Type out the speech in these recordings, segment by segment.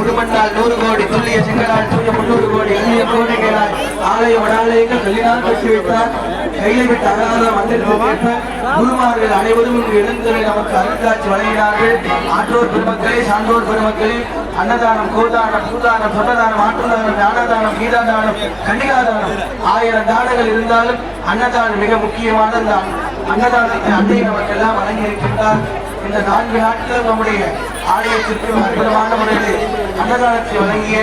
சுடுமண்ணால் 100 கோடி துல்லிய செங்கலால் சூரிய 300 கோடி அந்நிய கோடைகளால் ஆலய வடாலயங்கள் கல்லினால் கட்டி வைத்தார். கையை விட்டு அகாரம் வந்திருக்க குருமார்கள் அனைவரும் இங்கு எழுந்தரை நமக்கு அருட்காட்சி வழங்கினார்கள். ஆற்றோர் பெருமக்களே, சான்றோர் பெருமக்களே, அன்னதானம், கோதானம், பூதானம், சொன்னதானம், ஆற்றுதானம், ஞானதானம், கீதாதானம், கன்னிகாதானம் 1000 தானங்கள் இருந்தாலும் அன்னதானம் மிக முக்கியமான அன்னதானத்தை அன்னை நமக்கெல்லாம் வழங்கி இருக்கின்றார். இந்த 4 நாட்கள் நம்முடைய ஆலயத்திற்கு அற்புதமான முறையில் அன்னதானத்தை வழங்கிய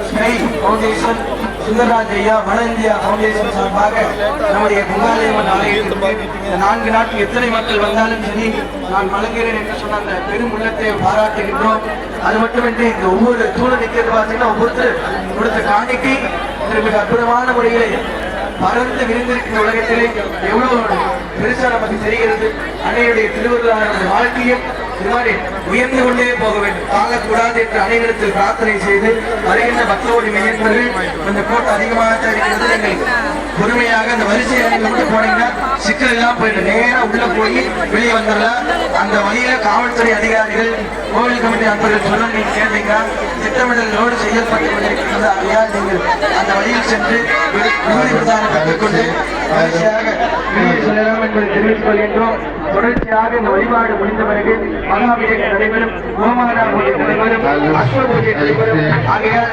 ஸ்கை பவுண்டேஷன், சுந்தரராஜ் ஐயா, வட இந்தியா பவுண்டேஷன் சார்பாக நம்முடைய பொங்காலயம்மன் ஆலயத்திற்கு இந்த 4 நாட்கள் எத்தனை மக்கள் வந்தாலும் சரி நான் வழங்குகிறேன் என்று சொன்ன அந்த பெரும் உள்ளத்தை பாராட்டுகின்றோம். அது மட்டுமின்றி இந்த ஒவ்வொரு தூண நிற்கிறது பார்த்தீங்கன்னா ஒவ்வொருத்தர் கொடுத்த காணிக்கை மிக அற்புதமான முறையிலே பறந்து விரிந்திருக்கிற உலகத்திலே எவ்வளவு பெருசா நமக்கு தெரிகிறது. அன்னையுடைய திருவள்ளுவருடைய வாழ்க்கையும் இது மாதிரி உயர்ந்து கொண்டே போக வேண்டும், தாழக்கூடாது என்று அனைவரிடத்தில் பிரார்த்தனை செய்து வருகின்ற பக்தோடி மையங்கள் கொஞ்சம் கூட்டம் அதிகமாக இருக்கிறது. நீங்கள் பொறுமையாக அந்த வரிசையை கொண்டு போனீங்கன்னா சிக்கல் எல்லாம் போயிட்டு நேரம் உள்ள போய் வெளியே வந்துடலாம். அந்த வழியில காவல்துறை அதிகாரிகள், கோவில் கமிட்டி நண்பர்கள் சொல்ல நீங்க கேட்டீங்க திட்டமிடலோடு செய்யப்பட்டு கொண்டிருக்கிறது. ஆகையால் நீங்கள் அந்த வழியில் சென்று விபூதி பிரசாரம் கற்றுக்கொண்டு வரிசையாக சொல்லலாம் என்பதை தெரிவித்துக் கொள்கின்றோம். தொடர்ச்சியாக இந்த வழிபாடு முடிந்த பிறகு மகாபிஷேக நடைபெறும், கோமாதா பூஜை நடைபெறும், அஸ்வ பூஜை நடைபெறும். ஆகையால்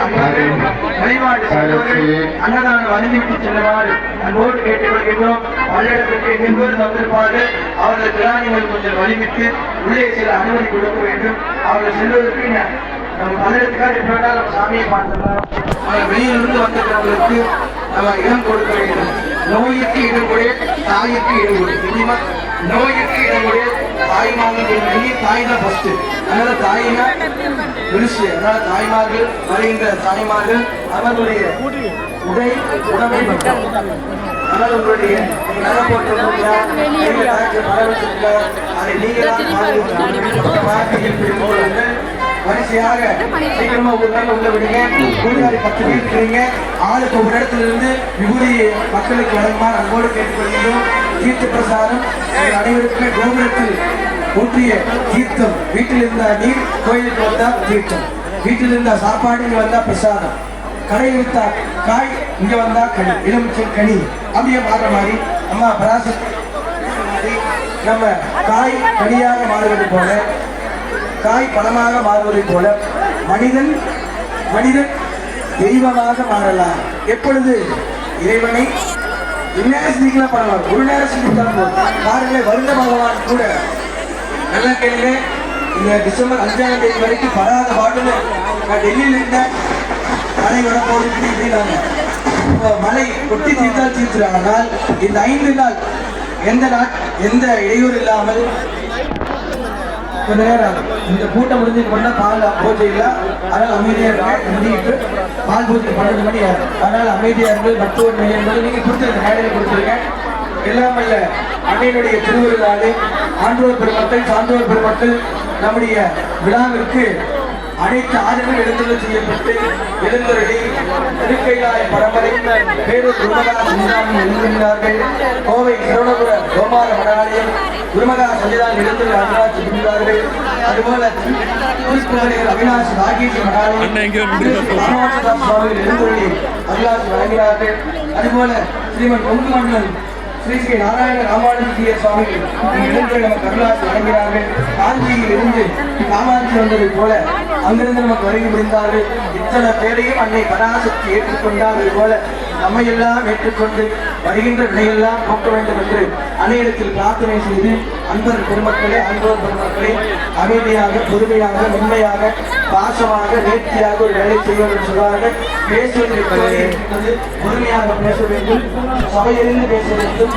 வழிபாடு செய்தவர்கள் அன்னதானம் அறிந்துவிட்டு செல்லுமாறு அன்போடு கேட்டுக் கொள்கின்றோம். பல்லடத்திற்கு எங்கெங்கோடு வந்திருப்பார்கள் அவர்களுக்கு நீங்கள் கொஞ்சம் வலிமிட்டு உள்ளே சில அனுமதி கொடுக்க வேண்டும். அவர்கள் செல்வதற்கு நம்ம பல்லடத்துக்காக எப்ப நம்ம சாமியை பார்த்துக்கலாம். வெளியிலிருந்து வந்திருக்கிறவங்களுக்கு நம்ம இடம் கொடுக்க வேண்டும். நோய்க்கு இடம் கூட, தாய்க்கு இடம் கொடு. தெரியுமா? நோய்க்கு இடம் கூட, தாய்மார்கள் தாய் தான் ஃபர்ஸ்ட். அதனால தாயினா விருஷி. அதனால தாய்மார்கள் வருகின்ற தாய்மார்கள் அவர்களுடைய உணவை அதனால உங்களுடைய நகை போட்டிருக்கா பரவச்சிருக்கா அதை நீங்க வரிசையாக சீக்கிரமா உள்ள விடுங்க. கூலியாரி 10 பேர் இருக்கிறீங்க. ஆளுக்கு ஒரு இடத்துல இருந்து விபூதி மக்களுக்கு வழங்குமாறு அன்போடு கேட்டுக்கொள்கின்றோம். தீர்த்த பிரசாதம் அனைவருக்குமே கோபுரத்தில் ஊற்றிய தீர்த்தம். வீட்டில் இருந்த நீர் கோயிலுக்கு வந்தா தீர்த்தம், வீட்டில் இருந்த சாப்பாடு இங்க வந்தா பிரசாதம், கடையில் வித்தா காய் இங்க வந்தா கனி, எலுமிச்சை கனி அப்படியே மாற மாதிரி அம்மா பராசக்தி நம்ம காய் கனியாக மாறுவது போல, காய் பணமாக மாறுவதை போல மனிதன் தெய்வமாக மாறலாம். எப்பொழுது இறைவனை இந்நேரம் சிந்திக்கலாம் பண்ணலாம், ஒரு நேரம் சிந்தித்தாலும் போதும். பாருங்க, வருட பகவான் கூட நல்லா கேளுங்க. இந்த டிசம்பர் 5ஆம் தேதி வரைக்கும் படாத பாட்டுல நான் டெல்லியில் இருந்தேன். மழை வரப்போது இப்படினாங்க, மழை கொட்டி தீர்த்தால் தீர்த்துறாங்க. ஆனால் இந்த 5 நாள் எந்த இடையூறு இல்லாமல் கொஞ்ச நேரம் இந்த கூட்டம் முடிஞ்சதுக்கு பண்ணா பால் பூஜை இல்லை. அதனால் அமைதியா இருக்க முடிட்டு பால் பூஜை 12 மணி ஆகும். அதனால் அமைதியா இருந்து பக்தோடு மையம் நீங்க கொடுத்துருங்க, மேடையில கொடுத்துருங்க. எல்லாம் அல்ல அன்னையினுடைய திருவிழாவில் ஆன்றோர் பெருமக்கள், சான்றோர் பெருமக்கள் நம்முடைய விழாவிற்கு அனைத்து ஆதரவும் எழுந்துள்ள செய்யப்பட்டு எழுந்தருளி திருக்கைலாய பரம்பரை பேரூர் குருமகா சன்னிதானம் எழுந்துள்ளார்கள். கோவை சரவணபுர கோமார மடாலயம் குருமகா சன்னிதானம் எழுந்துள்ள அருளாட்சி புரிந்தார்கள். அதுபோல அவினாசி ராகேஷ் மடாலயம் சுவாமிகள் எழுந்துள்ளி அருளாட்சி வழங்கினார்கள். அதுபோல ஸ்ரீமன் கொங்கு மண்டலம் ஸ்ரீ நாராயண ராமானுஜ சுவாமிகள் எழுந்து நமக்கு அருளாட்சி வழங்கினார்கள். காஞ்சியில் இருந்து காமாட்சி வந்ததை போல அங்கிருந்து நமக்கு வருகை புரிந்தார்கள். இத்தனை பேரையும் அன்னை பராசக்தி ஏற்றுக்கொண்டார்கள் போல நம்மை எல்லாம் ஏற்றுக்கொண்டு வருகின்ற வினையெல்லாம் போக்க வேண்டும் என்று அன்னையிடத்தில் பிரார்த்தனை செய்து அன்பர் பெருமக்களே, அன்போர் பெருமக்களே அமைதியாக, பொறுமையாக, உண்மையாக, பாசமாக, நேர்த்தியாக ஒரு வேலை செய்வோம் என்று சொல்வார்கள். பேசுவது பொறுமையாக பேச வேண்டும், சபையிலிருந்து பேச வேண்டும்.